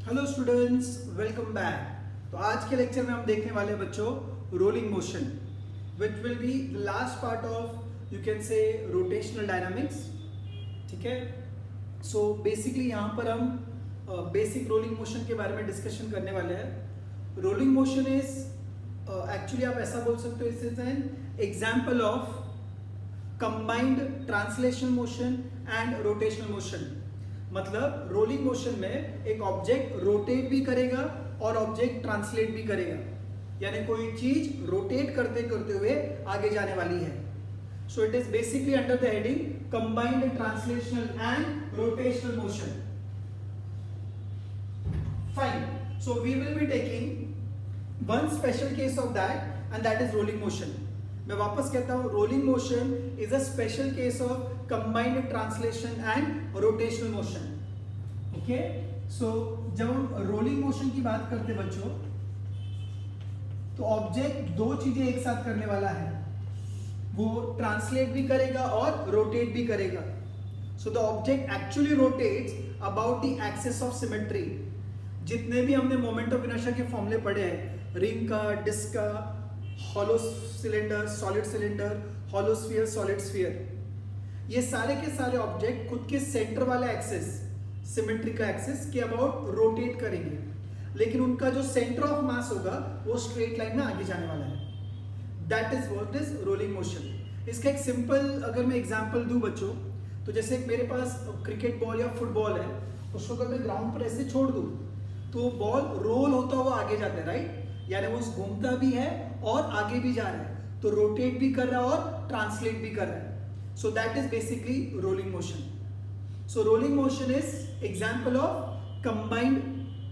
Hello students, welcome back. तो आज के लेक्चर में हम देखने वाले हैं बच्चों rolling motion, which will be the last part of you can say rotational dynamics. ठीक है, सो बेसिकली यहाँ पर हम बेसिक रोलिंग मोशन के बारे में डिस्कशन करने वाले हैं। रोलिंग मोशन इज एक्चुअली आप ऐसा बोल सकते हो, इस is an example of combined translation motion and rotational motion. मतलब रोलिंग मोशन में एक ऑब्जेक्ट रोटेट भी करेगा और ऑब्जेक्ट ट्रांसलेट भी करेगा, यानी कोई चीज रोटेट करते करते हुए आगे जाने वाली है। So it is basically under the heading combined translational and rotational motion. Fine, so we will be taking one special case of that and that is rolling motion. मैं वापस कहता हूं, rolling motion is a special case of combined translation and rotational motion. Okay, so जब हम rolling motion की बात करते बच्चों, तो ऑब्जेक्ट दो चीजें एक साथ करने वाला है, वो ट्रांसलेट भी करेगा और रोटेट भी करेगा। So the object actually rotates about the axis of symmetry. जितने भी हमने मोमेंट ऑफ इनर्शिया के फॉर्मूले पढ़े हैं, रिंग का, डिस्क का, hollow cylinder, solid cylinder, hollow sphere, solid sphere, ये सारे के सारे ऑब्जेक्ट खुद के सेंटर वाले एक्सिस, सिमेट्री का एक्सिस के अबाउट रोटेट करेंगे, लेकिन उनका जो सेंटर ऑफ मास होगा वो स्ट्रेट लाइन में आगे जाने वाला है। That is what is rolling motion. इसका एक सिंपल अगर मैं एग्जांपल दूं बच्चों, तो जैसे मेरे पास क्रिकेट बॉल या फुटबॉल है, उसको अगर मैं ग्राउंड पर ऐसे छोड़ दूं तो बॉल रोल होता हुआ आगे जाता है, राइट? यानी वो घूमता भी है और आगे भी जा रहा है, तो रोटेट भी कर रहा है और ट्रांसलेट भी कर रहा है। So that is basically rolling motion. So rolling motion is example of combined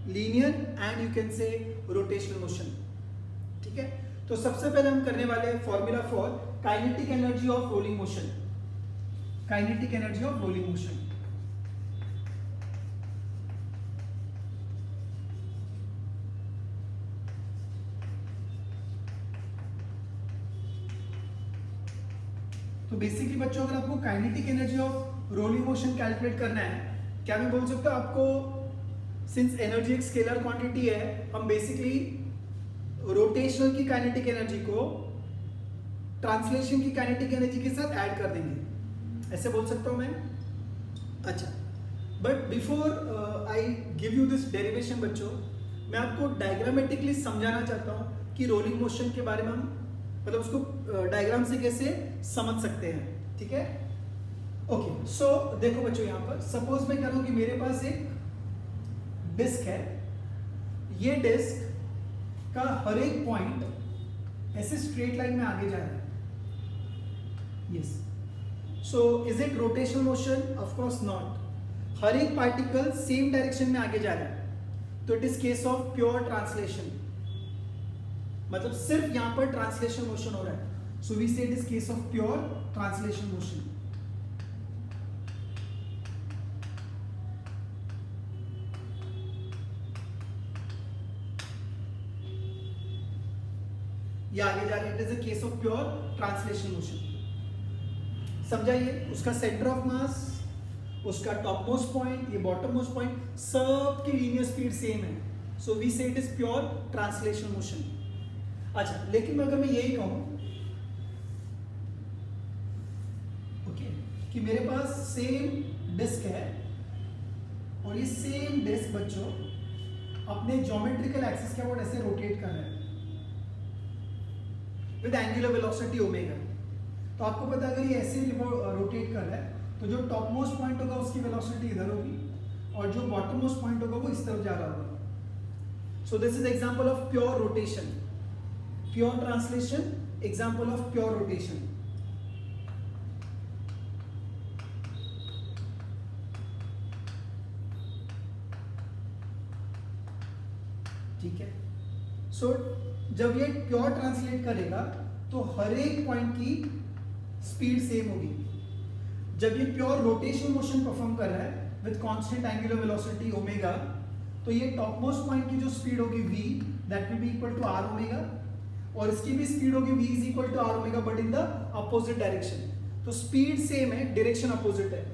linear and you can say rotational motion. ठीक है, तो सबसे पहले हम करने वाले हैं formula for kinetic energy of rolling motion. Kinetic energy of rolling motion. तो बेसिकली बच्चों, अगर आपको kinetic energy of rolling motion calculate करना है, क्या मैं बोल सकता हूं आपको, सिंस एनर्जी एक स्केलर क्वांटिटी है, हम बेसिकली रोटेशनल की काइनेटिक एनर्जी को ट्रांसलेशन की काइनेटिक एनर्जी के साथ ऐड कर देंगे, ऐसे बोल सकता हूं मैं। अच्छा, but before I give you this derivation बच्चों, मैं आपको डायग्रामेटिकली समझाना चाहता हूं कि रोलिंग मोशन के बारे में हम मतलब उसको डायग्राम से कैसे समझ सकते हैं। ठीक है, ओके। सो देखो बच्चों, यहां पर सपोज मैं कह रहा हूं कि मेरे पास एक डिस्क है, ये डिस्क का हर एक पॉइंट ऐसे स्ट्रेट लाइन में आगे जा रहा है। Yes, so is it rotational motion? Of course not. हर एक पार्टिकल सेम डायरेक्शन में आगे जा रहा है, तो it is case of pure translation. मतलब सिर्फ यहां पर ट्रांसलेशन मोशन हो रहा है। सो वी से it is case of pure translation motion. ये आगे जा रही है, it is a case of pure translation motion. समझाइए, उसका सेंटर ऑफ मास, उसका टॉप मोस्ट पॉइंट, ये बॉटम मोस्ट पॉइंट, सब की लीनियर स्पीड सेम है। सो वी से it is pure translation motion. अच्छा, लेकिन अगर मैं यही कहूं ओके कि मेरे पास सेम डिस्क है और ये सेम डिस्क बच्चों अपने ज्योमेट्रिकल एक्सिस के अबाउट ऐसे रोटेट कर रहा है विद एंगुलर वेलोसिटी ओमेगा। तो आपको पता है, अगर ये ऐसे रोटेट कर रहा है तो जो टॉप मोस्ट पॉइंट होगा उसकी वेलोसिटी इधर होगी और जो बॉटम मोस्ट पॉइंट होगा वो इस तरफ जा रहा होगा। So this is example of pure rotation, pure translation, example of pure rotation. ठीक है, सो जब ये प्योर ट्रांसलेट करेगा तो हर एक पॉइंट की स्पीड सेम होगी। जब ये प्योर रोटेशनल मोशन परफॉर्म कर रहा है with constant angular velocity omega, तो ये टॉप मोस्ट पॉइंट की जो स्पीड होगी v, that will be equal to r omega, और इसकी भी स्पीड होगी v is equal to r omega but in the opposite direction. तो स्पीड सेम है, डायरेक्शन अपोजिट है।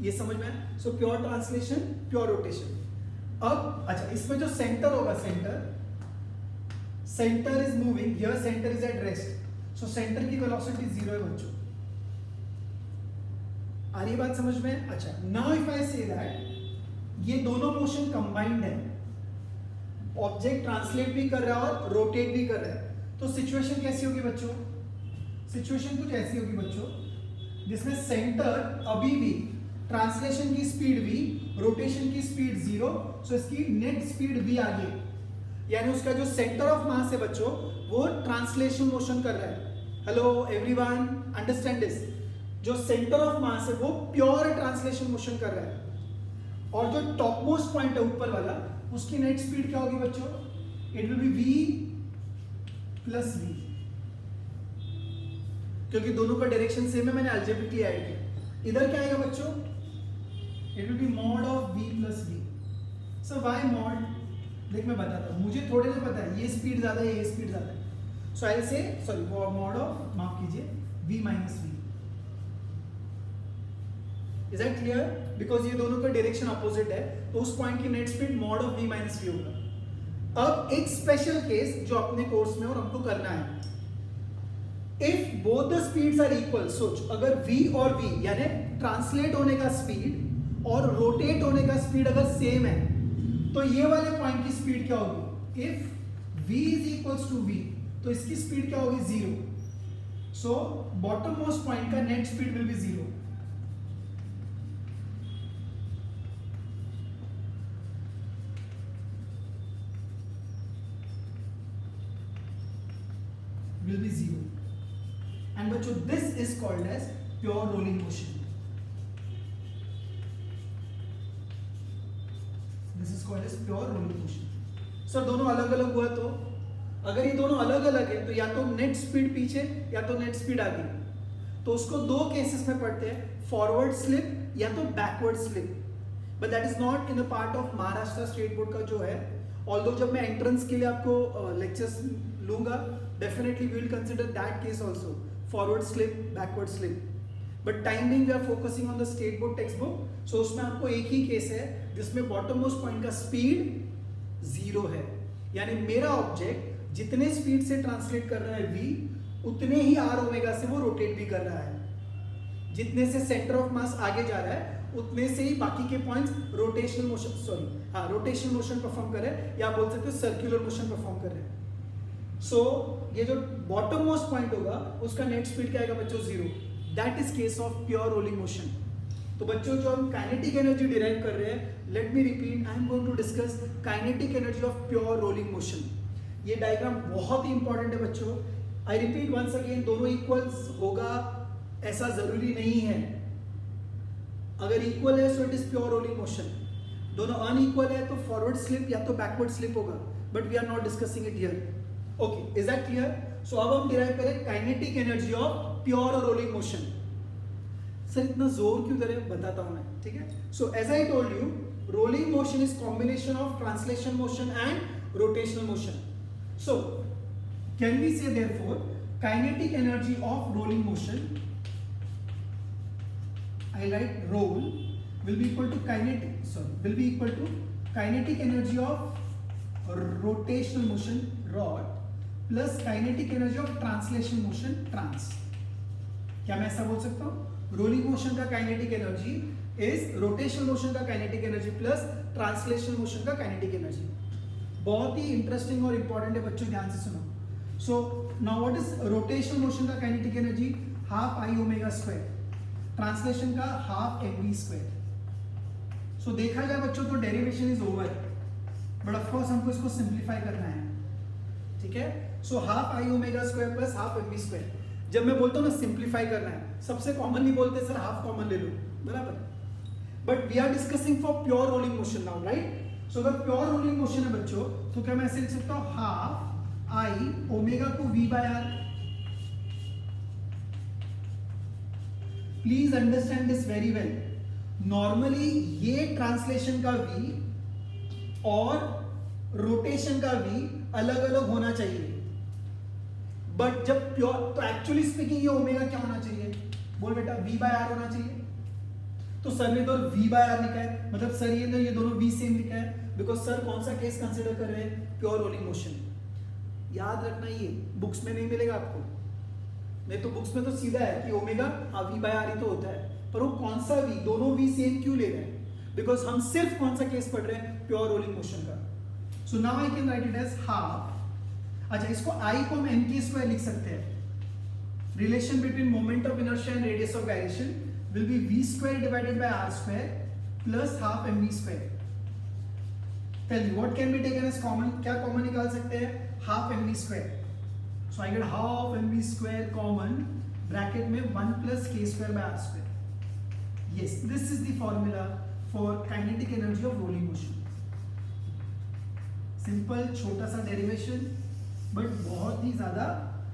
ये समझ में आया? So pure translation, pure rotation. अब अच्छा, इसमें जो सेंटर होगा, centre is moving, here centre is at rest, so centre की वेलोसिटी 0 है बच्चों। आ रही बात समझ में? अच्छा, now if I say that ये दोनों मोशन कंबाइंड है, ऑब्जेक्ट ट्रांसलेट भी कर रहा है और रोटेट भी कर रहा है, तो सिचुएशन कैसी होगी बच्चों? सिचुएशन कुछ ऐसी होगी बच्चों, जिसमें सेंटर अभी भी, ट्रांसलेशन की स्पीड v, रोटेशन की स्पीड 0, सो इसकी नेट स्पीड v आगे, यानी उसका जो सेंटर ऑफ मास है बच्चों वो ट्रांसलेशन मोशन कर रहा है। Hello everyone, understand this? जो सेंटर ऑफ मास है वो प्योर ट्रांसलेशन मोशन कर रहा है, और जो टॉप मोस्ट पॉइंट है ऊपर वाला, उसकी नेट स्पीड क्या होगी बच्चों? It will be v plus v, क्योंकि दोनों का डायरेक्शन सेम है, मैंने अलजेब्रिकली ऐड किया। इधर क्या आएगा बच्चों? It will B mod of v plus v। So why mod? देख मैं बताता हूँ, मुझे थोड़े ना पता है ये स्पीड ज्यादा है, ये स्पीड ज्यादा है, सो आई से सॉरी मॉड ऑफ, माफ कीजिए, v minus v। Is that clear? Because ये दोनों का डायरेक्शन अपोजिट है, तो उस पॉइंट की net speed mod of v minus v होगा। अब एक स्पेशल केस जो अपने कोर्स में और हमको करना है, if both the speeds are equal, सोच अगर v और v यानी ट्रांसलेट होने का स्पीड और रोटेट होने का स्पीड अगर सेम है, तो ये वाले पॉइंट की स्पीड क्या होगी? If v is equals to v, तो इसकी स्पीड क्या होगी? 0। सो बॉटम मोस्ट पॉइंट का net speed will be 0। will be 0, and बच्चों this is called as pure rolling motion. This is called as pure rolling motion. Sir दोनों अलग अलग हुआ तो, अगर ये दोनों अलग अलग है तो या तो नेट स्पीड पीछे या तो नेट स्पीड आगे, तो उसको दो केसेस में पढ़ते हैं, फॉरवर्ड स्लिप या तो backward slip. But that is not in the part of Maharashtra state board का जो है, ऑल्दो जब मैं एंट्रेंस के लिए आपको लेक्चर्स लूंगा, definitely we will consider that case also, forward slip, backward slip. But time being we are focusing on the state board text book, so उसमें आपको एक ही केस है जिसमें बॉटम मोस्ट पॉइंट का स्पीड 0 है, यानी मेरा ऑब्जेक्ट जितने स्पीड से ट्रांसलेट कर रहा है v, उतने ही r ओमेगा से वो रोटेट भी कर रहा है। जितने से सेंटर ऑफ मास आगे जा रहा है उतने से ही बाकी के points rotational motion, rotational motion perform कर रहे हैं, या बोल सकते हो सर्कुलर मोशन परफॉर्म कर रहे हैं। सो ये जो बॉटम मोस्ट पॉइंट होगा उसका नेट स्पीड क्या आएगा बच्चों? 0। That is case of pure rolling motion. तो बच्चों जो हम काइनेटिक एनर्जी डिराइव कर रहे हैं, let me repeat, I am going to discuss kinetic energy of pure rolling motion. ये डायग्राम बहुत ही इंपॉर्टेंट है बच्चों। आई रिपीट वंस अगेन, दोनों इक्वल्स होगा ऐसा जरूरी नहीं है। अगर इक्वल है so it is pure rolling motion, दोनों अनइक्वल है तो फॉरवर्ड स्लिप या तो बैकवर्ड स्लिप होगा, but we are not discussing it here. Okay, is that clear? So अब हम डिराइव करें kinetic energy of pure rolling motion. Sir इतना जोर क्यों दे रहे हैं, बताता हूं मैं, ठीक है? So as I told you, rolling motion is combination of translation motion and rotational motion. So can we say therefore kinetic energy of rolling motion, I write roll, will be equal to kinetic energy of rotational motion rod plus kinetic energy of translation motion trans. क्या मैं ऐसा बोल सकता हूँ? Rolling motion का kinetic energy is rotational motion का kinetic energy plus translational motion का kinetic energy. बहुत ही इंटरेस्टिंग और इंपॉर्टेंट है बच्चों, ध्यान से सुनो. So now what is rotational motion का kinetic energy? Half I omega square, translation का half m v square. So देखा जाए बच्चों तो derivation is over, but of course हमको इसको सिंप्लीफाई करना है, ठीक है? So half I omega square plus half m v square. जब मैं बोलता हूँ ना सिंप्लीफाई करना है, सबसे कॉमनली बोलते हैं सर हाफ कॉमन ले लो, बराबर? But we are discussing for pure rolling motion now, right? So अगर प्योर रोलिंग मोशन है बच्चों तो क्या मैं ऐसे लिख सकता हूँ हाफ आई ओमेगा को V by R. Please understand this very well. Normally ये ट्रांसलेशन का v और रोटेशन का v अलग अलग होना चाहिए, बट जब प्योर तो एक्चुअली स्पीकिंग ये ओमेगा क्या होना चाहिए? बोल बेटा v बाय आर होना चाहिए. तो सर ने तो v बाय आर लिखा है, मतलब सर ये दोनों v सेम लिखा है, बिकॉज सर कौन सा केस कंसिडर कर रहे हैं, प्योर रोलिंग मोशन। याद रखना, ये बुक्स में नहीं मिलेगा आपको, नहीं तो बुक्स में तो सीधा है कि ओमेगा हाँ v बाय आर ही तो होता है, पर वो कौन सा v, दोनों v सेम क्यों ले रहे हैं, बिकॉज हम सिर्फ कौन सा केस पढ़ रहे हैं, प्योर रोलिंग मोशन का। So now I can write it as half. अच्छा, इसको I को हम n के स्क्वायर लिख सकते हैं। Relation between moment of inertia and radius of gyration will be v square divided by r square plus half mv square. Tell me what can be taken as common, क्या common निकाल सकते हैं, half mv square. So I get half mv square common, bracket में 1 plus k square by r square. Yes, this is the formula for kinetic energy of rolling motion. Simple छोटा सा derivation but बहुत ही ज्यादा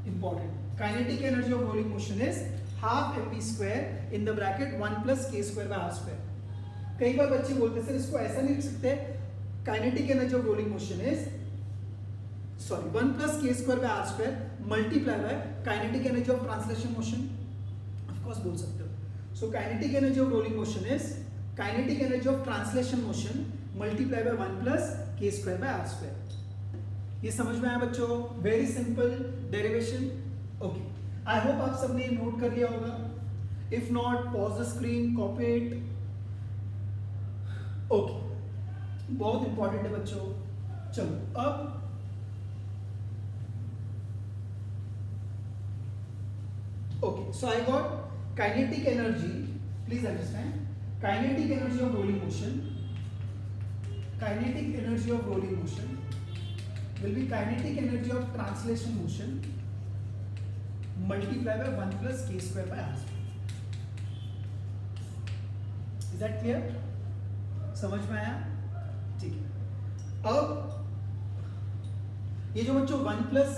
important. Kinetic energy of rolling motion is half mv square in the bracket 1 plus k square by r square. कई बार बच्चे बोलते हैं sir इसको ऐसा नहीं लिख सकते, kinetic energy of rolling motion is 1 plus k square by r square multiply by kinetic energy of translation motion. Of course बोल सकते हो। सो kinetic energy of rolling motion is kinetic energy of translation motion multiply by 1 plus k square by r square. ये समझ में आया बच्चों, very simple derivation. Okay, I hope आप सबने नोट कर लिया होगा। If not pause the screen, copy it. Okay, बहुत इंपॉर्टेंट है बच्चों। चलो अब okay, so I got kinetic energy, please understand, kinetic energy of rolling motion, kinetic energy of rolling motion will be kinetic energy of translation motion multiplied by 1 plus k square by r square. Is that clear? समझ में आया? ठीक है। अब ये जो बच्चों 1 plus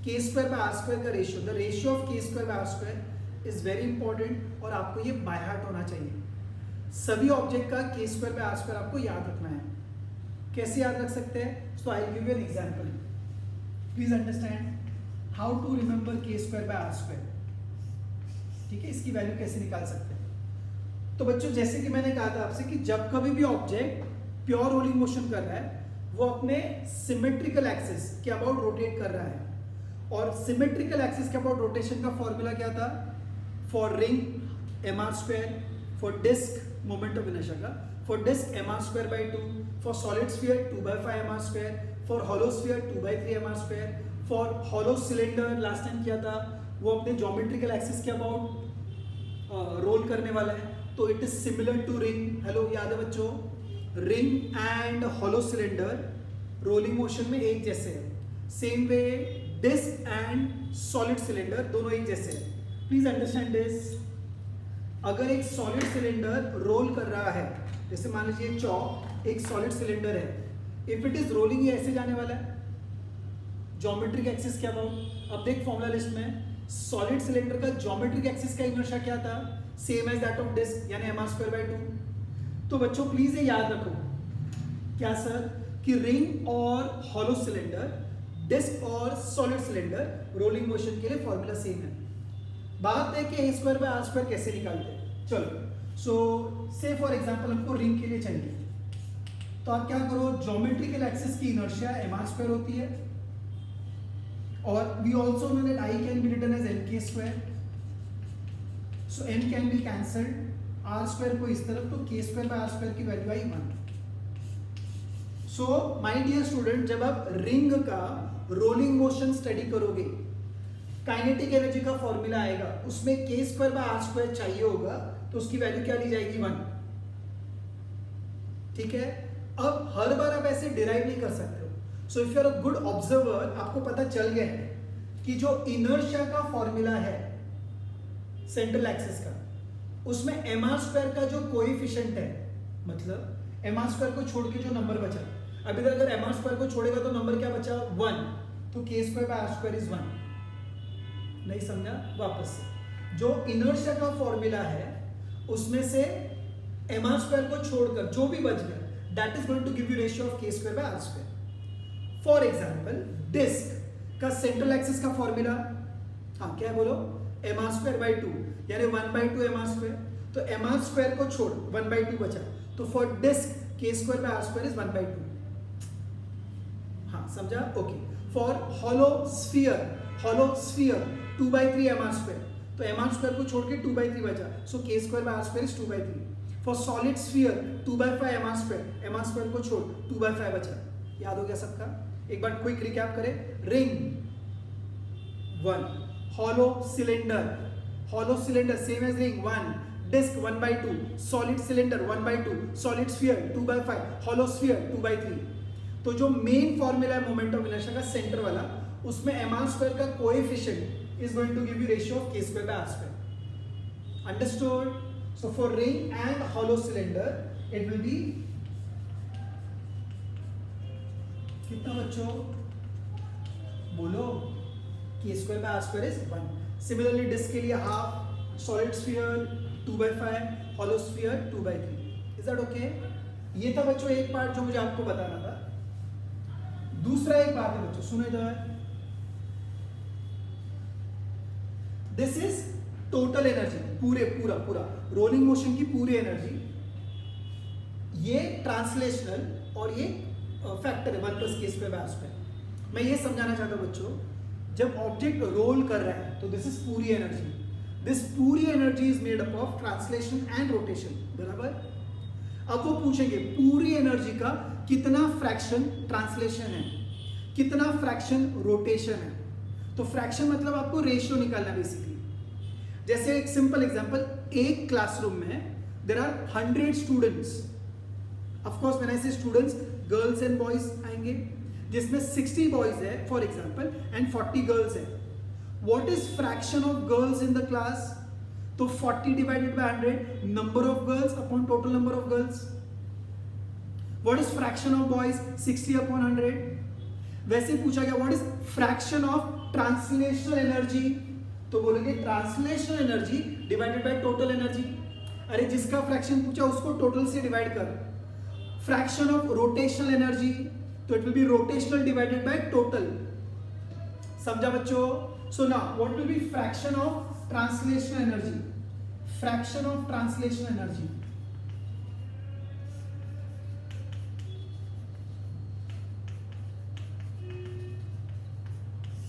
k square by r square का ratio, the ratio of k square by r square is very important और आपको ये बाय हार्ट होना चाहिए। सभी ऑब्जेक्ट का k square by r square आपको याद रखना है। कैसे याद रख सकते हैं? So I give you an example, please understand how to remember k square by r square. ठीक है, इसकी वैल्यू कैसे निकाल सकते हैं? तो बच्चों जैसे कि मैंने कहा था आपसे कि जब कभी भी ऑब्जेक्ट प्योर रोलिंग मोशन कर रहा है वो अपने सिमेट्रिकल एक्सिस के अबाउट रोटेट कर रहा है, और सिमेट्रिकल एक्सिस के अबाउट रोटेशन का फॉर्मूला क्या था? For ring mr square, for disc moment of inertia का, for disc mr square by 2, for solid sphere 2/5 mr square, for hollow sphere 2/3 mr square, for hollow cylinder last time किया था वो अपने geometrical axis के about roll करने वाला है, तो it is similar to ring. Hello, याद है बच्चों? Ring and hollow cylinder rolling motion में एक जैसे है। Same way disc and solid cylinder दोनों एक जैसे हैं। Please understand this. अगर एक सॉलिड सिलेंडर रोल कर रहा है, जैसे मान लीजिए चौक एक सॉलिड सिलेंडर है, इफ इट इज रोलिंग ये ऐसे जाने वाला है ज्योमेट्रिक एक्सिस के अबाउट। अब देख फॉर्मूला लिस्ट में सॉलिड सिलेंडर का ज्योमेट्रिक एक्सिस का इनर्शिया क्या था? Same as that of disc, यानी mr स्क्वायर बाय 2। तो बच्चों प्लीज ये याद रखो, क्या सर, कि रिंग और हॉलो सिलेंडर, डिस्क और सॉलिड सिलेंडर रोलिंग मोशन के लिए फॉर्मूला सेम है। बात है कि a square by r square कैसे निकालते हैं। चलो, सो से फॉर एग्जांपल हमको रिंग के लिए चाहिए, तो आप क्या करो, ज्योमेट्रिकल एक्सिस की इनर्शिया mr स्क्वायर होती है, और we also know that I can be written as mk square, so m can be cancelled, r square को इस तरफ, तो k square by r square की वैल्यू आई 1। सो माय डियर स्टूडेंट, जब आप रिंग का रोलिंग मोशन स्टडी करोगे, काइनेटिक एनर्जी का फॉर्मूला आएगा, उसमें k square by r square चाहिए होगा, तो उसकी वैल्यू क्या ली जाएगी? 1। ठीक है, अब हर बार आप ऐसे डिराइव नहीं कर सकते हो। So if you are a good observer, आपको पता चल गया है कि जो इनर्शिया का फॉर्मूला है सेंट्रल एक्सिस का, उसमें mr स्क्वायर का जो कोएफिशिएंट है, मतलब mr स्क्वायर को छोड़ के जो नंबर बचा, अभी तक अगर mr स्क्वायर को छोड़ेगा तो नंबर क्या बचा? 1, तो k square by r square is 1। नहीं समझा? वापस से, जो इनर्शिया का फॉर्मूला है उसमें से mr स्क्वायर को छोड़कर जो भी बच गया, that is going to give you ratio of k square by r square. For example disc का सेंट्रल एक्सिस का फॉर्मूला, हाँ क्या है बोलो? mr स्क्वायर बाय 2, यानी 1/2 mr स्क्वायर। तो एम आर स्क्वायर को छोड़ 1/2 बचा, तो for disc K square by R square is 1/2। हाँ समझा, okay. For hollow sphere 2/3 M R square, तो एम आर स्क्वायर को छोड़ के 2/3 बचा, so K square by R square is 2/3। For solid sphere 2/5 M R square को छोड़ 2/5 बचा। याद हो गया सबका? एक बार क्विक रिकैप करें। Ring 1, hollow cylinder same as ring 1, disc 1/2, solid cylinder 1/2, solid sphere 2/5, hollow sphere 2/3। तो जो मेन फॉर्मूला है मोमेंट ऑफ इनर्शिया का सेंटर वाला, उसमें mr स्क्वायर का coefficient is going to give you ratio of k square by r square. Understood? So for ring and hollow cylinder it will be कितना बच्चों बोलो? k square by r square is 1। Similarly disc के लिए half, solid sphere 2/5, hollow sphere 2/3। Is that okay? ये था बच्चों एक part जो मुझे आपको बताना था। दूसरा एक बात है बच्चों, सुनो इधर। दिस इज टोटल एनर्जी, पूरा रोलिंग मोशन की पूरी एनर्जी। ये ट्रांसलेशनल और ये फैक्टर है 1 + k square by r square. मैं ये समझाना चाहता हूं बच्चों, जब ऑब्जेक्ट रोल कर रहा है तो दिस इज पूरी एनर्जी। दिस पूरी energy is made up of translation and rotation, बराबर? अब वो पूछेंगे पूरी एनर्जी का कितना फ्रैक्शन ट्रांसलेशन है, कितना फ्रैक्शन रोटेशन है। तो फ्रैक्शन मतलब आपको रेशियो निकालना बेसिकली। जैसे एक सिंपल एग्जांपल, एक क्लासरूम में there are 100 students. Of course when I say students, girls and boys आएंगे, जिसमें 60 बॉयज है फॉर एग्जांपल एंड 40 गर्ल्स है। What is fraction of girls in the class? तो 40 divided by 100, number of girls upon total number of girls. What is fraction of boys? 60 upon 100। वैसे पूछा गया what is fraction of translational energy, तो बोलेंगे translational energy divided by total energy. अरे जिसका fraction पूछा उसको टोटल से डिवाइड कर। फ्रैक्शन ऑफ रोटेशनल एनर्जी, तो it will B rotational divided by total. समझा बच्चों? सो now what will be fraction of translational energy? Fraction of translational energy,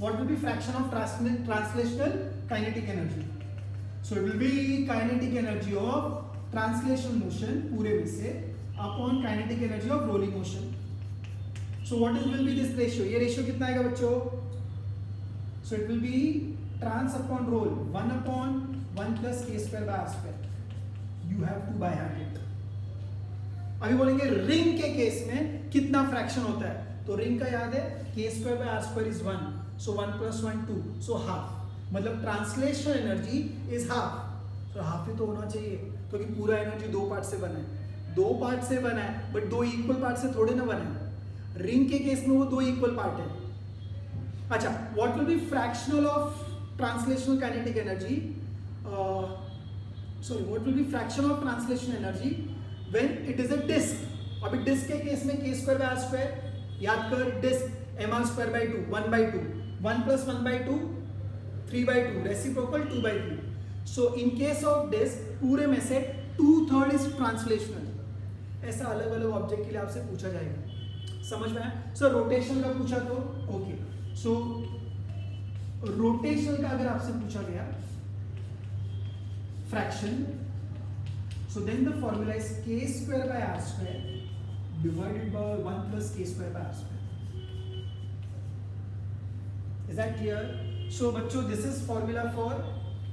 what will be fraction of translational kinetic energy? So it will be kinetic energy of translational motion पूरे में से upon kinetic energy of rolling motion. So what will be this ratio? ये ratio कितना आएगा बच्चों? So it will be trans upon roll 1/1 plus k square by r square. You have to by hand it. अभी बोलेंगे ring के case में कितना fraction होता है, तो रिंग का याद है k square by r square is 1. So 1 + 1 2, so half, मतलब ट्रांसलेशनल एनर्जी इज हाफ। तो हाफ ही तो होना चाहिए, क्योंकि पूरा एनर्जी 2 पार्ट से बना है, 2 पार्ट से बना है, बट 2 इक्वल पार्ट से थोड़े ना बना है। रिंग के केस में वो 2 इक्वल पार्ट है। अच्छा, what will be fractional of translational kinetic energy? Sorry, what will be fraction of translational energy when it is a disc? अभी डिस्क के केस में k square by r square, याद कर, disc mr square by 2, 1/2, 1 + 1/2, 3/2, reciprocal 2/3। So in case of disc पूरे में से 2/3 is translational. ऐसा अलग अलग ऑब्जेक्ट के लिए आपसे पूछा जाएगा, समझ में आया? सो रोटेशन का पूछा तो ओके। सो रोटेशन का अगर आपसे पूछा गया fraction, so then the formula is k square by r square divided by 1 + k square by r square. Is that clear? So बच्चों, this is formula for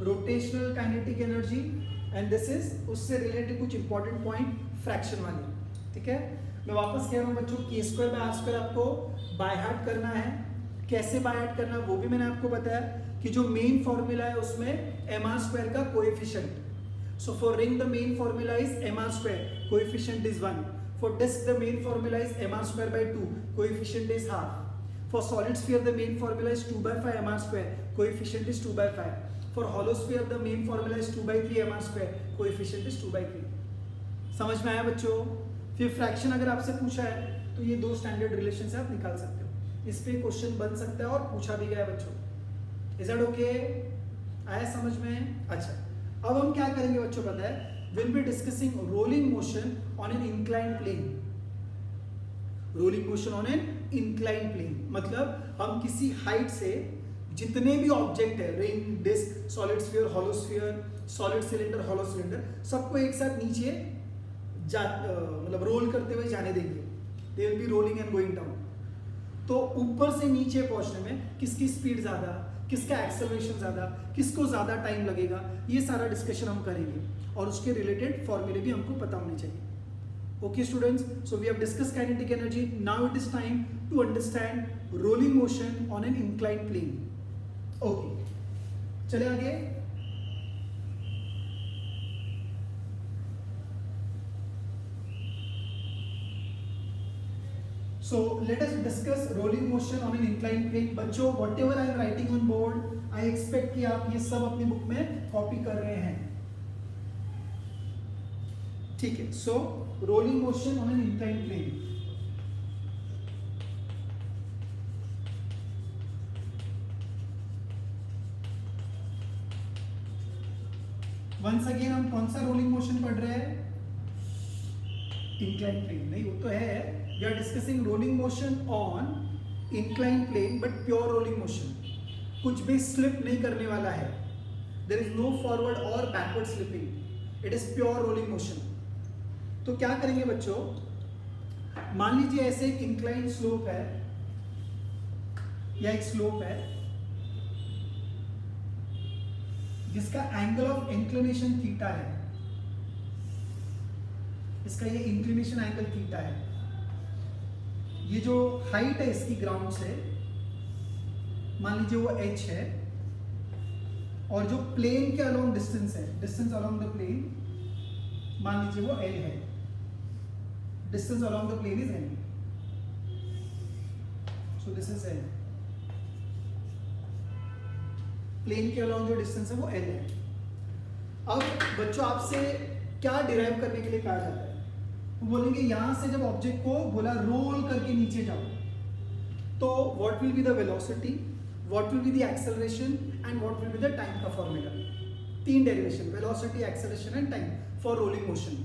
rotational kinetic energy and this is उससे related कुछ important point fraction वाले, ठीक है? मैं वापस कह रहा हूँ बच्चों, k square by r square आपको बाय हार्ट करना है। कैसे बाय हार्ट करना है वो भी मैंने आपको बताया कि जो मेन फॉर्मूला है उसमें mr स्क्वायर का coefficient. So for ring the main formula is mr square, coefficient is 1। For disc the main formula is mr square by 2, coefficient is half. For solid sphere, the main formula is 2/5 mr square, coefficient is 2/5. For hollow sphere, the main formula is 2/3 mr square, coefficient is 2/3. समझ में आया बच्चों? फिर fraction अगर आपसे पूछा है तो ये 2 स्टैंडर्ड रिलेशन से आप निकाल सकते हो। इस पे क्वेश्चन बन सकता है और पूछा भी गया है बच्चों। Is that okay? आया समझ में? अच्छा, अब हम क्या करेंगे बच्चों पता है? we'll be discussing rolling motion on an inclined plane. Rolling motion on an incline plane, मतलब हम किसी हाइट से जितने भी ऑब्जेक्ट है, ring, disc, solid sphere, hollow sphere, solid cylinder, hollow cylinder, सबको एक साथ नीचे मतलब रोल करते हुए जाने देंगे. They will be rolling and going down. तो ऊपर से नीचे पहुंचने में किसकी स्पीड ज्यादा, किसका एक्सेलरेशन ज्यादा, किसको ज्यादा टाइम लगेगा, ये सारा डिस्कशन हम करेंगे और उसके रिलेटेड फॉर्मूले भी हमको पता होने चाहिए. Okay students, so we have discussed kinetic energy. Now it is time to understand rolling motion on an inclined plane. Okay, चले आगे. So let us discuss rolling motion on an inclined plane. बच्चों, whatever I am writing on board, I expect कि आप ये सब अपनी book में copy कर रहे हैं. ठीक है. So rolling motion on an inclined plane. Once again हम कौन सा रोलिंग मोशन पढ़ रहे हैं? Inclined plane. नहीं, वो तो है. We are discussing rolling motion on inclined plane, but pure rolling motion. कुछ भी स्लिप नहीं करने वाला है. देयर इज नो फॉरवर्ड और backward slipping. It is pure rolling motion. तो क्या करेंगे बच्चों, मान लीजिए ऐसे एक इंक्लाइन स्लोप है या एक स्लोप है जिसका एंगल ऑफ इंक्लिनेशन थीटा है. इसका ये इंक्लिनेशन एंगल थीटा है. ये जो हाइट है इसकी ग्राउंड से, मान लीजिए वो h है, और जो प्लेन के अलोंग डिस्टेंस है, डिस्टेंस अलोंग द प्लेन, मान लीजिए वो l है. Distance along the plane is n. So this is n. Plane के along जो डिस्टेंस है वो l है. अब बच्चों आपसे क्या डिराइव करने के लिए कहा जाता है? वो बोलेंगे यहां से जब ऑब्जेक्ट को बोला रोल करके नीचे जाओ, तो what will be the velocity, what will be the acceleration and what will be the time का formula. 3 derivation, velocity, acceleration and time for rolling motion.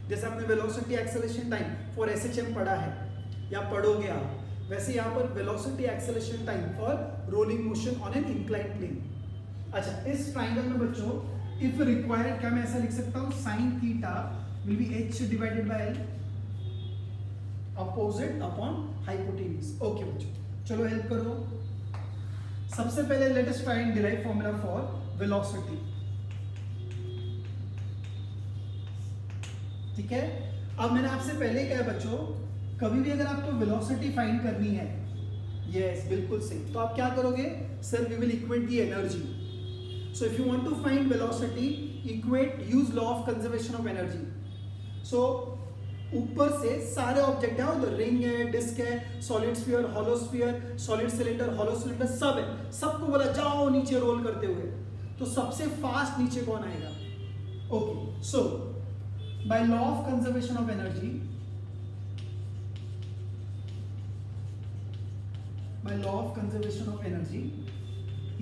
जैसे आपने velocity, acceleration, time for SHM पढ़ा है या पढ़ोगे आप, वैसे यहाँ पर velocity, acceleration, time for rolling motion on an inclined plane. अच्छा, इस ट्राइंगल में बच्चों इफ रिक्वायर्ड क्या मैं ऐसा लिख सकता हूँ, sine theta will be h divided by l opposite upon hypotenuse. Okay बच्चों, चलो हेल्प करो. सबसे पहले let us try and derive formula for velocity. ठीक है. अब मैंने आपसे पहले कहा बच्चों, कभी भी अगर आपको वेलोसिटी फाइंड करनी है, यस बिल्कुल सही, तो आप क्या करोगे? Sir we will equate the energy. So if you want to find velocity, equate, use law of conservation of energy. So ऊपर से सारे ऑब्जेक्ट है, उधर रिंग है, डिस्क है, solid sphere, hollow sphere, solid cylinder, hollow cylinder, सब है. सबको बोला जाओ नीचे रोल करते हुए, तो सबसे फास्ट नीचे कौन आएगा? Okay, so by law of conservation of energy,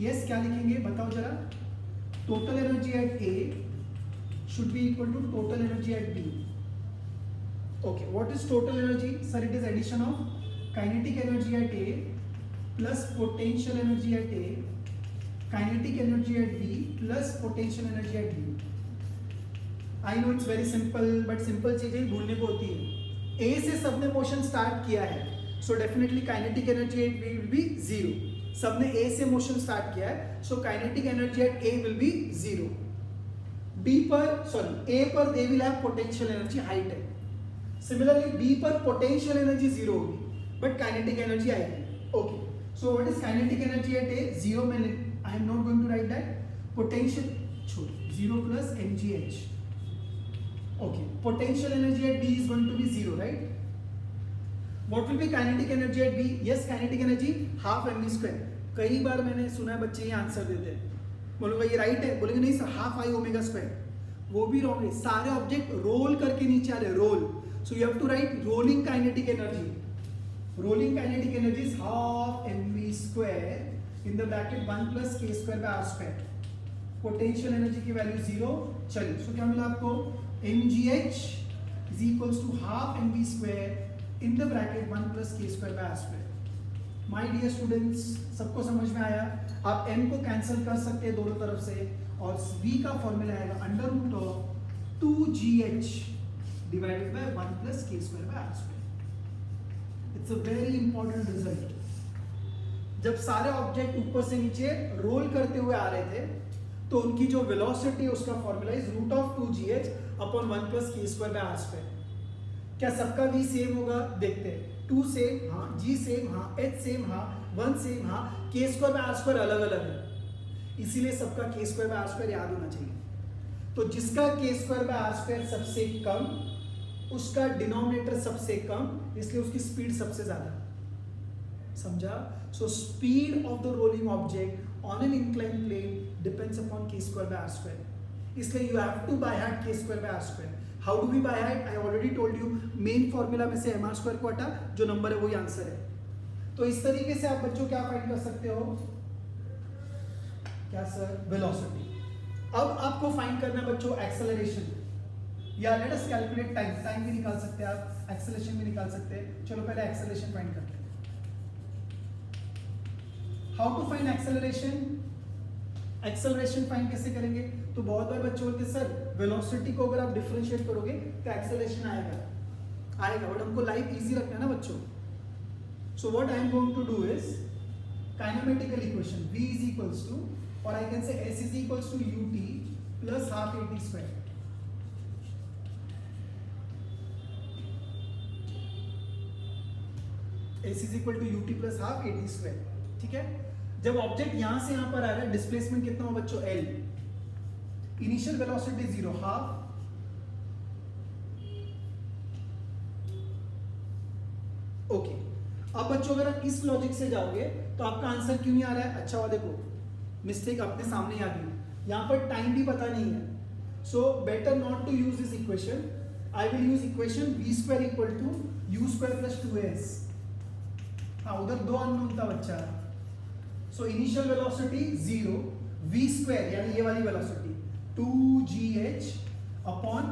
yes, क्या लिखेंगे बताओ जरा? Total energy at A should be equal to total energy at B. Okay, what is total energy? Sir, it is addition of kinetic energy at A plus potential energy at A, kinetic energy at B plus potential energy at B. I know it's very simple, but simple चीजें भूलने को होती है. ए से सबने motion start किया है, so definitely kinetic energy at B will be 0. सबने ए से मोशन स्टार्ट किया है, so kinetic energy at A will be 0. B पर, सॉरी, ए पर they will have potential energy, height है. सिमिलरली बी पर पोटेंशियल एनर्जी 0 होगी, but kinetic energy आएगी. Okay, so what is kinetic energy at A? 0 में I am not going to write that. Potential छोड़, 0 plus mgh. Okay, potential energy at B is going to be 0, right? What will be kinetic energy at B? Yes, kinetic energy half mv square. कई बार मैंने सुना है बच्चे ये answer देते हैं, बोलूंगा ये राइट है, बोलेंगे नहीं sir half I omega square. वो भी रॉन्ग है. सारे ऑब्जेक्ट रोल करके नीचे आ रहे, roll. So you have to write rolling kinetic energy. Rolling kinetic energy is half mv square in the bracket 1 plus k square by r square. Potential energy की value 0. चलिए, सो क्या मिला आपको? mgh is equals to half mv square in the bracket 1 plus k square by r square. My dear students, सबको समझ में आया? आप m को कैंसिल कर सकते हैं दोनों तरफ से और v का फॉर्मूला आएगा under root of 2gh divided by 1 plus k square by r square. It's a very important result. जब सारे ऑब्जेक्ट ऊपर से नीचे रोल करते हुए आ रहे थे तो उनकी जो वेलोसिटी उसका formula is root of 2gh upon 1 plus k square by r square. क्या सबका v सेम होगा? देखते हैं. 2 सेम, हाँ. g सेम, हाँ. h सेम, हाँ. 1 सेम, हाँ. k square by r square अलग अलग है, इसीलिए सबका k square by r square याद होना चाहिए. तो जिसका k square by r square सबसे कम, उसका डिनोमिनेटर सबसे कम, इसलिए उसकी स्पीड सबसे ज्यादा. समझा? So speed of the rolling object on an incline plane depends upon k square by r square. इसलिए you have to by heart k square by r square. How do we by heart? I already told you, main formula में से mr square को हटा, जो number है वही answer है. तो इस तरीके से आप बच्चों क्या फाइंड कर सकते हो? क्या सर? वेलोसिटी. अब आपको फाइंड करना है बच्चों एक्सेलरेशन, या let us calculate time. Time भी निकाल सकते हैं आप, एक्सेलरेशन भी निकाल सकते हैं. चलो पहले एक्सेलरेशन फाइंड करते हैं. How to find acceleration? Acceleration find कैसे करेंगे? तो बहुत बार बच्चे बोलते हैं सर वेलोसिटी को अगर आप डिफरेंशिएट करोगे तो एक्सेलरेशन आएगा, बट हमको लाइफ इजी रखना है ना बच्चों. So what I am going to do is kinematical equation v is equals to, और I can say s is equals to ut plus half at square. s is equal to ut plus half at square. ठीक है? जब object यहां से यहां पर आ रहा है, डिस्प्लेसमेंट कितना हो बच्चों? l. Initial velocity 0, half. Okay. अब बच्चों अगर आप इस लॉजिक से जाओगे तो आपका आंसर क्यों नहीं आ रहा है? अच्छा हुआ देखो, मिस्टेक अपने सामने आ गई. यहां पर टाइम भी पता नहीं है. So better not to use this equation. I will use equation v square equal to u square plus 2s. हाँ, उधर दो अननोन था बच्चा. So initial velocity 0, v square यानी ये वाली velocity 2gh upon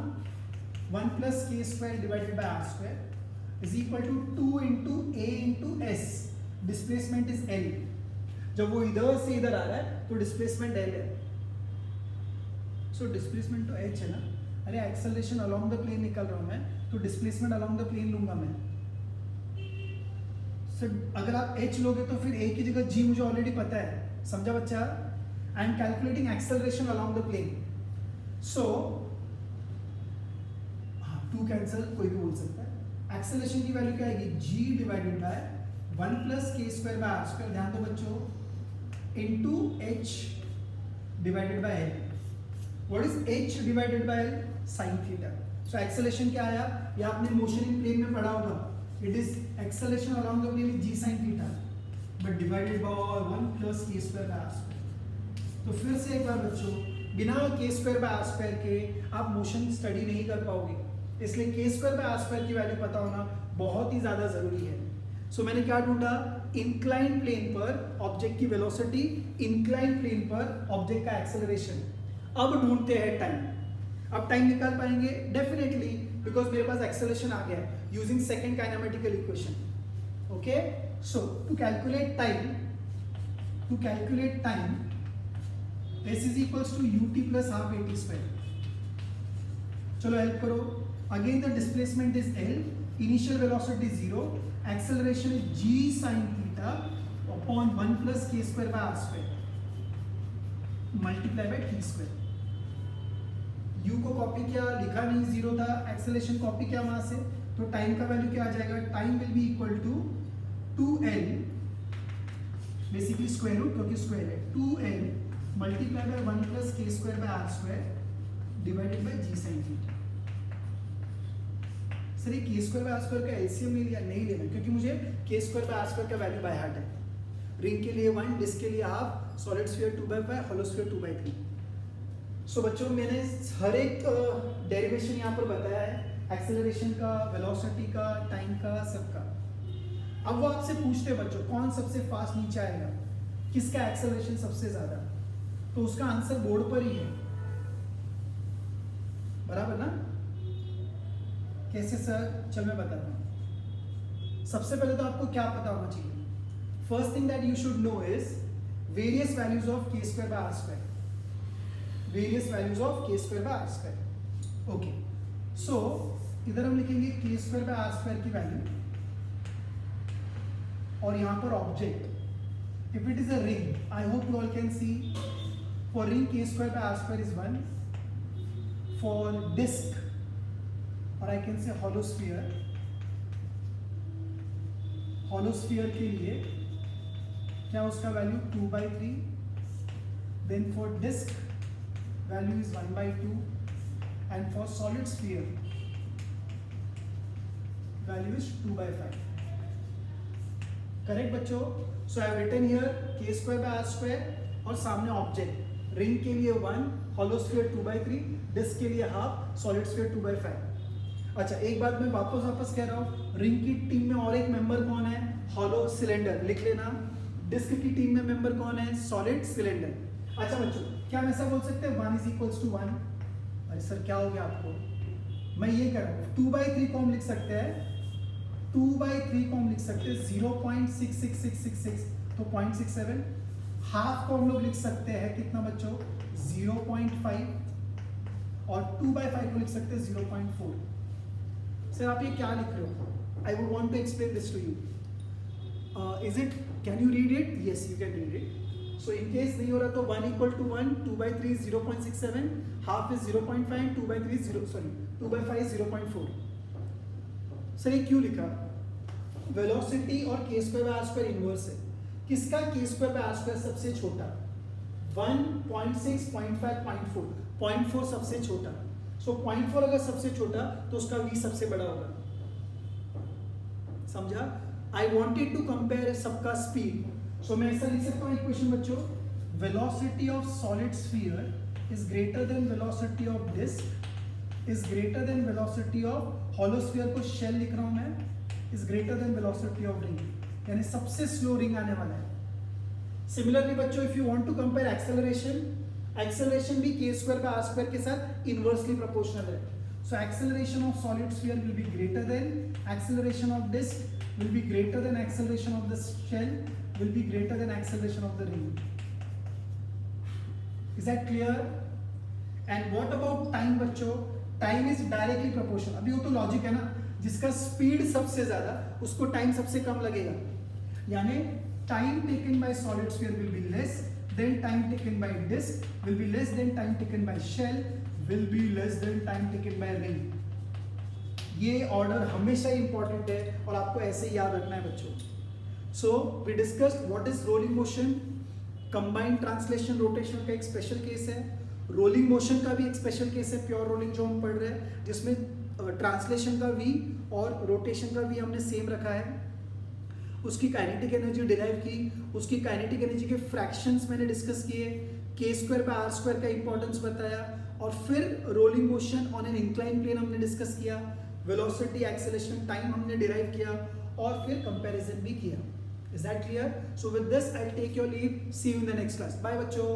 1 plus k square divided by r square is equal to 2 into a into s. Displacement is l. जब वो इधर से इधर आ रहा है तो डिस्प्लेसमेंट l है. सो डिस्प्लेसमेंट तो h है ना. अरे एक्सेलरेशन अलोंग द प्लेन निकल रहा हूं मैं, तो डिस्प्लेसमेंट अलोंग द प्लेन लूंगा मैं. सो अगर आप h लोगे तो फिर a की जगह g मुझे ऑलरेडी पता है. समझा बच्चा? I am calculating acceleration along the plane. So हाँ, 2 कैंसिल, कोई भी बोल सकता है. एक्सेलरेशन की वैल्यू क्या आएगी? g divided by 1 plus k square by r square, ध्यान दो बच्चों, into h divided by l. What is h divided by l? sin theta. So acceleration क्या आया? ये आपने मोशन इन प्लेन में पढ़ा होगा. It is acceleration along the plane g sin theta, but divided by 1 plus k square by r square. तो फिर से एक बार बच्चों, बिना k square by r square के आप मोशन स्टडी नहीं कर पाओगे. इसलिए k square by r square की वैल्यू पता होना बहुत ही ज्यादा जरूरी है. सो मैंने क्या ढूंढा? इंक्लाइन प्लेन पर ऑब्जेक्ट की वेलोसिटी, इंक्लाइन प्लेन पर ऑब्जेक्ट का एक्सेलरेशन. अब ढूंढते हैं टाइम. अब टाइम निकाल पाएंगे डेफिनेटली, बिकॉज मेरे पास एक्सेलरेशन आ गया है using second kinematical equation. Okay. So to calculate time s is equals to ut plus half at square. चलो हेल्प करो. Again the displacement is l, initial velocity 0, acceleration is g sin theta upon 1 plus k square by r square multiply by t square. u को copy किया, लिखा नहीं, 0 था. Acceleration copy किया वहां से, तो टाइम का वैल्यू क्या आ जाएगा? Time will be equal to 2l, basically square root, क्योंकि स्क्वायर है, 2l multiply by 1 plus k square by r square divided by g sin theta. Sir ये k square by r square का LCM नहीं लिया, नहीं लेना, क्योंकि मुझे k square by r square का वैल्यू बाय हार्ट है. रिंग के लिए 1, डिस्क के लिए half, solid sphere 2/5, hollow sphere 2/3. सो बच्चों मैंने हर एक डेरिवेशन यहाँ पर बताया है, एक्सेलरेशन का, वेलोसिटी का, टाइम का, सबका. अब वो आपसे पूछते हैं बच्चों कौन सबसे फास्ट नीचे आएगा, किसका एक्सेलरेशन सबसे ज्यादा, तो उसका आंसर बोर्ड पर ही है. बराबर ना? कैसे सर? चल मैं बताता हूँ। सबसे पहले तो आपको क्या पता होना चाहिए? First thing that you should know is various values of k square by r square, various values of k square by r square. Okay, so इधर हम लिखेंगे k square by r square की वैल्यू, और यहाँ पर object, if it is a ring, I hope you all can see, for ring k square by r square is 1, for disc और I can say hollow sphere, hollow sphere के लिए क्या उसका value 2/3, then for disc value is 1/2, and for solid sphere value is 2/5। Correct बच्चों? So I have written here k square by r square, और सामने object, ring के लिए 1, hollow sphere 2/3, disc के लिए हाफ, सॉलिड स्फीयर 2/5। अच्छा, एक बात मैं वापस कह रहा हूँ, रिंग की टीम में और एक मेंबर कौन है? हॉलो सिलेंडर, लिख लेना। डिस्क की टीम में मेंबर कौन है? Solid cylinder. अच्छा बच्चों, क्या हम ऐसा बोल सकते हैं 1 = 1? अरे सर क्या हो गया आपको? मैं ये कह रहा हूँ 2/3 को हम लिख सकते हैं, 2/3 को हम लिख सकते हैं 0.66666, तो 0.67। हाफ को हम लोग लिख सकते हैं कितना बच्चों? 0.5, और 2/5 को लिख सकते हैं 0.4। सर आप ये क्या लिख रहे हो? I would want to explain this to you. Is it, can you read it? Yes you can read it. So in case नहीं हो रहा तो 1 = 1, 2/3 0.67, हाफ इज 0.5, 2/5 0.4। सर ये क्यों लिखा? वेलोसिटी और k square by r square inverse है। किसका k square by r square सबसे छोटा? 1, 0.6, 0.5, 0.4, 0.4 सबसे छोटा। सो 0.4 अगर सबसे छोटा तो उसका v सबसे बड़ा होगा। समझा? आई वॉन्टेड टू कंपेयर सबका स्पीड, सो मैं ऐसा लिख सकता हूँ इक्वेशन बच्चों, velocity of solid sphere is greater than velocity of disc is greater than velocity of hollow sphere, को शेल लिख रहा हूँ मैं, is greater than velocity of ring, यानी सबसे स्लो रिंग आने वाला है। सिमिलरली बच्चों, if you want to compare acceleration, acceleration भी k square by r square के साथ इनवर्सली प्रोपोर्शनल है। So acceleration of solid sphere will be greater than acceleration of disc, will be greater than acceleration of the shell, will be greater than acceleration of the ring. Is that clear? And what about time बच्चों? Time is directly proportional. अभी वो तो logic है ना, जिसका speed सबसे ज्यादा उसको टाइम सबसे कम लगेगा, यानी time taken by solid sphere will be less than time taken by disc, will be less than time taken by shell, will be less than time taken by ring. ये order हमेशा ही important है और आपको ऐसे ही याद रखना है बच्चों। So we discussed what is rolling motion, combined translation rotation का एक स्पेशल केस है, रोलिंग मोशन का भी एक स्पेशल केस है, प्योर रोलिंग जो हम पढ़ रहे हैं, जिसमें ट्रांसलेशन का v और रोटेशन का v हमने सेम रखा है। उसकी काइनेटिक एनर्जी डिराइव की, उसकी काइनेटिक एनर्जी के फ्रैक्शंस मैंने डिस्कस किए, k square by r square का इंपॉर्टेंस बताया, और फिर rolling motion on an incline plane हमने डिस्कस किया, वेलोसिटी, एक्सेलरेशन, टाइम हमने डिराइव किया, और फिर कंपैरिजन भी किया। Is that clear? So with this I take your leave, see you in the next class. Bye बच्चों।